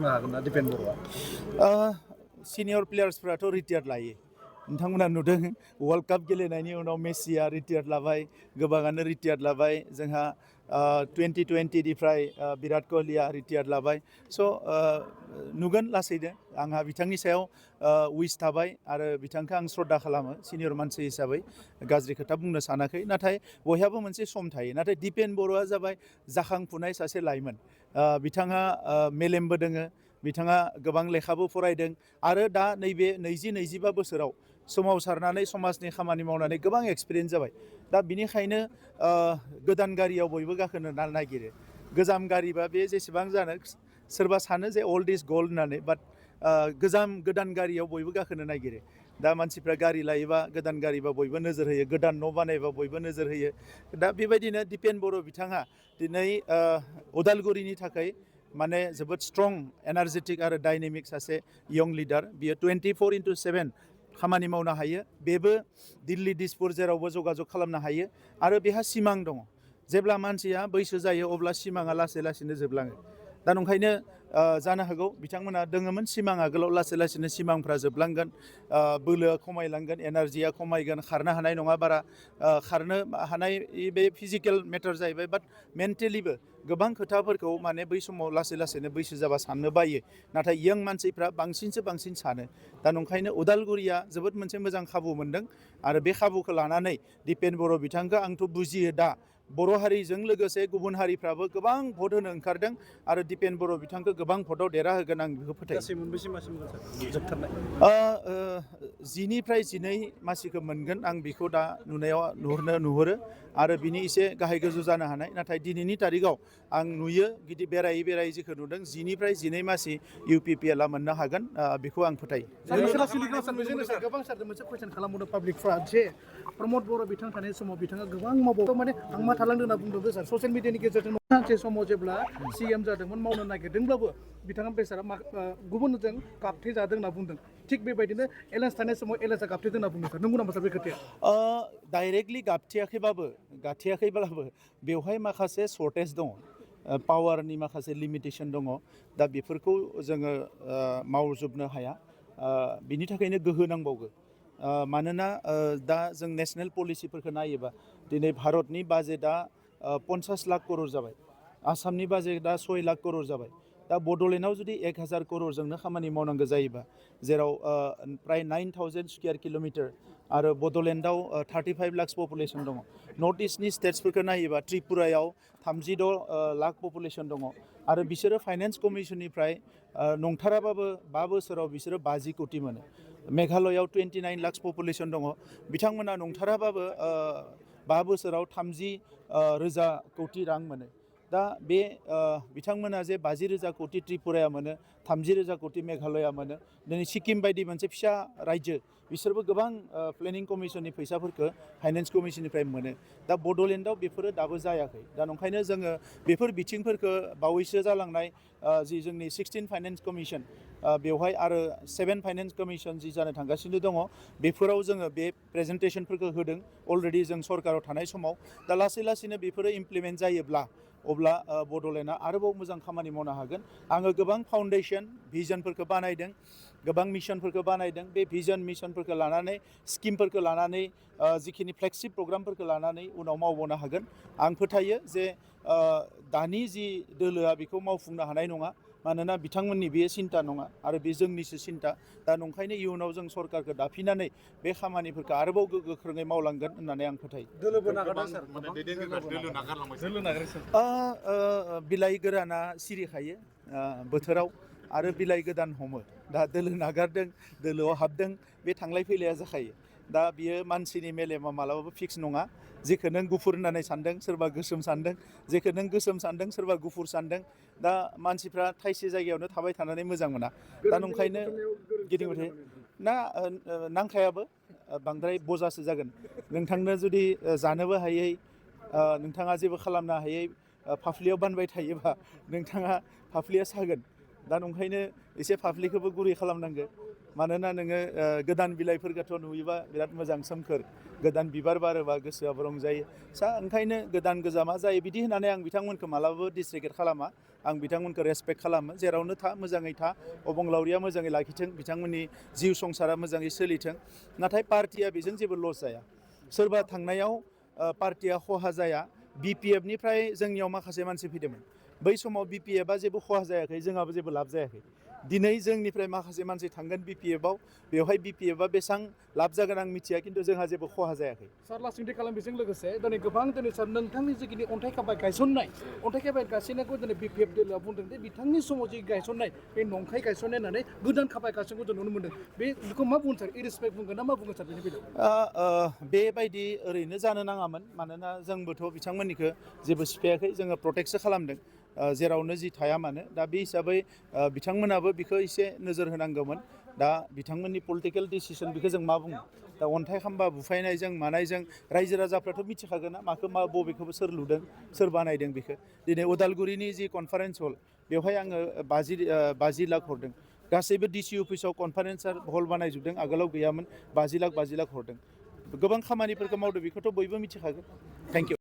बुंनो हागोन ना दिपेन बर'आ सिनियर प्लेयार्सफ्राथ' रिटायार्ड लायो नोंथांमोना नुदों वर्ल्ड काप गेलेनायनि उनाव मेसिया रिटायार्ड लाबाय गोबाङानो रिटायार्ड लाबाय जोंहा 2020निफ्राय बिराट कहलिया रिटायार्ड लाबाय स' नुगोन लासैनो आंहा बिथांनि सायाव उइस थाबाय आरो बिथांखौ आं श्रद्धा खालामो सिनियर मानसि हिसाबै गाज्रि खोथा बुंनो सानाखै नाथाय बयहाबो मोनसे सम थायो नाथाय दिपेन बर'आ जाबाय जाखांफुनाय सासे लाइमोन बिथाङा मेलेमबो दोङो बिथाङा गोबां लेखाबो फरायदों आरो दा नैबे 20-25 बोसोराव सोमावसारनानै समाजनि खामानि मावनानै गोबां एक्सपिरियेन्स जाबाय दा बिनिखायनो गोदान गारियाव बयबो गाखोनो नागिरो गोजाम गारिबा बे जेसेबां जानो सोरबा सानो जे अल्ड इज गोल्ड होननानै बाट गोदान गारियाव बयबो गाखोनो नागिरो दा मानसिफ्रा गारि लायोबा गोदान गारिबा बयबो नोजोर होयो गोदान न' बानायबा बयबो नोजोर होयो दा बेबायदिनो दिपेन बर' बिथाङा दिनै उदालगुरिनि थाखाय माने जोबोद स्ट्रं एनार्जेटिक आरो डाइनेमिक सासे यं लिडार बियो 24/7 खामानि मावनो हायो बेबो दिल्ली दिसपुर जेरावबो जगाजग खालामनो हायो आरो बेहा सिमां दङ जेब्ला मानसिया बैसो जायो अब्ला सिमाङा लासै लासैनो जोबलाङो दा नंखायनो जानो हागौ बिथांमोना दोङोमोन सिमां आगोलाव लासै लासैनो सिमांफ्रा जोबलांगोन बोलोआ खमायलांगोन एनार्जिया खमायगोन खारनो हानाय नङा बारा खारनो हानाय बे फिजिकेल मेटार जाहैबाय बाट मेन्टेलिबो गोबां खोथाफोरखौ माने बै समाव लासै लासैनो बैसो जाबा साननो बायो नाथाय यं मानसिफ्रा बांसिनसो बांसिन सानो दा नंखायनो उदालगुरिया जोबोद मोनसे मोजां खाबु मोनदों आरो बे खाबुखौ लानानै दिपेन बर' बिथांखौ आंथ' बुजियो दा बर' हारिजों लोगोसे गुबुन हारिफ्राबो गोबां भट होनो ओंखारदों आरो दिपेन बर' बिथांखौ गोबां भटआव देरहा होगोन आं बेखौ फोथायो गासै मोनबेसे मासि जोबथारनाय 10-12 मासिखौ मोनगोन आं बेखौ दा नुहुरो आरो बिनि एसे गाहाय गोजौ जानो हानाय नाथाय दिनैनि तारिखाव आं नुयो गिदिर बेरायै बेरायै जेखौ नुदों 10-12 मासि UPPLआ मोननो हागोन बेखौ आं फोथायो गोबां सारदों मोनसे कुइसन खालामबावदों पाब्लिकफ्रा जे प्रमद बर' बिथां थानाय समाव बिथाङा गोबां मावबावो माने आं मा थालांदों होनना बुंदों सार ससियेल मिडियानि गेजेरजों सानसे समाव जेब्ला CM जादोंमोन मावनो नागिरदोंब्लाबो बिथाङा बेसारा गुबुनजों गाबथे जादों होनना बुंदों थिग बेबायदिनो एलायन्स थानाय समाव एलायन्सआ गाबथेदों होनना बुंदों सार नंगौ नामा सार बे खोथाया डाइरेक्टलि गाबथेयाखैब्लाबो बेवहाय माखासे सर्टेज दङ पावारनि माखासे लिमिटेसन दङ दा बेफोरखौ जोङो मावजोबनो हाया बिनि थाखायनो गोहो नांबावगौ मानोना दा जों नेशनेल पलिसिफोरखौ नायोबा दिनै भारतनि बाजेटआ 50 लाख करोड़ जाबाय आसामनि बाजेटआ 6 लाख करोड़ जाबाय दा बड'लेण्डआव जुदि 1000 करोड़जोंनो खामानि मावनांगौ जायोबा जेराव प्राय 9000 स्कुवेर किल'मिटार आरो बड'लेण्डआव 35 लाख पपुलेसन दङ नर्थ इस्टनि स्टेट्सफोरखौ नायोबा त्रिपुरायाव 36 लाख पपुलेसन दङ आरो बिसोरो फाइनेन्स कमिसननिफ्राय नंथाराबाबो 5 बोसोराव बिसोरो 50 कोटि मोनो मेघालयआव 29 लाख पपुलेसन दङ बिथांमोना नंथाराबाबो 5 बोसोराव 30 रोजा कोटि रां मोनो दा बे बिथांमोना जे 50 रोजा कोटि त्रिपुराया मोनो 30 रोजा कोटि मेघालया मोनो दिनै सिक्किम बायदि मोनसे फिसा रायजो बिसोरबो गोबां प्लेनिं कमिसननि फैसाफोरखौ फाइनेन्स कमिसननिफ्राय मोनो दा बड'लेण्डआव बेफोरो दाबो जायाखै दा नंखायनो जोङो बेफोर बिथिंफोरखौ बावैसो जालांनाय जि जोंनि 16 फाइनेन्स कमिसन बेवहाय आरो 7 फाइनेन्स कमिसन जि जानो थांगासिनो दङ बेफोराव जोङो बे प्रेजेन्टेसनफोरखौ होदों अलरेडि जों सरकाराव थानाय समाव दा लासै लासैनो बेफोरो इमप्लिमेन्ट जायोब्ला अब्ला बड'लेण्डआ आरोबाव मोजां खामानि मावनो हागोन आङो गोबां फाउन्डेसन भिजनफोरखौ बानायदों गोबां मिशनफोरखौ बानायदों बे भिजन मिशनफोरखौ लानानै स्किमफोरखौ लानानै जिखिनि फ्लेगशिप प्रग्रामफोरखौ लानानै उनाव मावबावनो हागोन आं फोथायो जे दानि जि दोलोआ बेखौ मावफुंनो हानाय नङा मानोना बिथांमोननि बेयो सिन्था नङा आरो बे जोंनिसो सिन्था दा नंखायनो इयुनाव जों सरकारखौ दाफिननानै बे खामानिफोरखौ आरोबाव गोख्रोङै मावलांगोन होननानै आं फोथायो बिलाइ गोराना सिरिखायो बोथोराव आरो बिलाइ गोदान हमो दा दोलो नागारदों दोलोआव हाबदों बे थांलाय फैलाया जाखायो दा बियो मानसिनि मेलेमा मालाबाबो फिक्स नङा जेखौ नों गुफुर होननानै सानदों सोरबा गोसोम सानदों जेखौ नों गोसोम सानदों सोरबा गुफुर सानदों दा मानसिफ्रा थाइसे जायगायावनो थाबाय थानानै मोजां मोना दा नंखायनो गिदिंबाय थायो ना नांखायाबो बांद्राय बजासो जागोन नोंथांनो जुदि जानोबो हायै नोंथाङा जेबो खालामनो हायै फाफ्लियाव बानबाय थायोबा नोंथाङा फाफ्लिया सागोन दा नंखायनो एसे पाब्लिकखौबो गुरै खालामनांगो मानोना नोङो गोदान बिलाइफोरखौथ' नुयोबा बिराद मोजां सोमखोर गोदान बिबार बारोबा गोसोआबो रंजायो ओंखायनो गोदान गोजामा जायो बिदि होननानै आं बिथांमोनखौ मालाबाबो डिसरेगेट खालामा आं बिथांमोनखौ रेसपेक्ट खालामो जेरावनो था मोजाङै था अबंलावरिया मोजाङै लाखिथों बिथांमोननि जिउ संसारा मोजाङै सोलिथों नाथाय पार्टिया बेजों जेबो लस जाया सोरबा थांनायाव पार्टिया खहा जाया BPF निफ्राय जोंनियाव माखासे मानसि फैदोंमोन बै समाव BPF-आ जेबो खहा जायाखै जोंहाबो जेबो लाब जायाखै दिनै जोंनिफ्राय माखासे मानसि थांगोन BPF-आव बेवहाय BPF-आ बेसेबां लाब जागोन आं मिथिया खिन्थु जोंहा जेबो खहा जायाखै सार लासिंथि खालाम बेजों लोगोसे दिनै गोबां दिनै सार नोंथांनि जिखिनि अन्थाइ खाम्फा गायसननाय अन्थाइ खाम्फा गायसननायखौ दिनै BPF दोलोआ बुंदों जे बिथांनि समाव जि गायसननाय बे नंखाय गायसननाय होननानै गोदान खाम्फा गायसननायखौ जों नुनो मोनदों बेखौ मा बुंगोन सार इरेसपेक्ट बुंगोन ना मा बुंगोन सार बेनि बेलायाव बेबायदि ओरैनो जानो नाङामोन मानोना जोंबोथ' बिथांमोननिखौ जेबो सिफायाखै जोङो प्रटेक्टसो खालामदों जेरावनो जि थाया मानो दा बे हिसाबै बिथांमोनाबो बिखौ एसे नोजोर होनांगौमोन दा बिथांमोननि पलिटिकेल डिसिसन बेखौ जों मा बुङो दा अन्थाइ खाम्बा बुफायनायजों मानायजों रायजो राजाफ्राथ' मिथिखागोन ना माखौ मा बबेखौबो सोर लुदों सोर बानायदों बेखौ दिनै उदालगुरिनि जि कनफारेन्स हल बेवहाय आङो 50 लाख हरदों गासैबो DC अफिसाव कनफारेन्स हल बानायजोबदों आगोलाव गैयामोन 50 लाख हरदों गोबां खामानिफोरखौ मावदों बेखौथ' बयबो मिथिखागोन थेंक इउ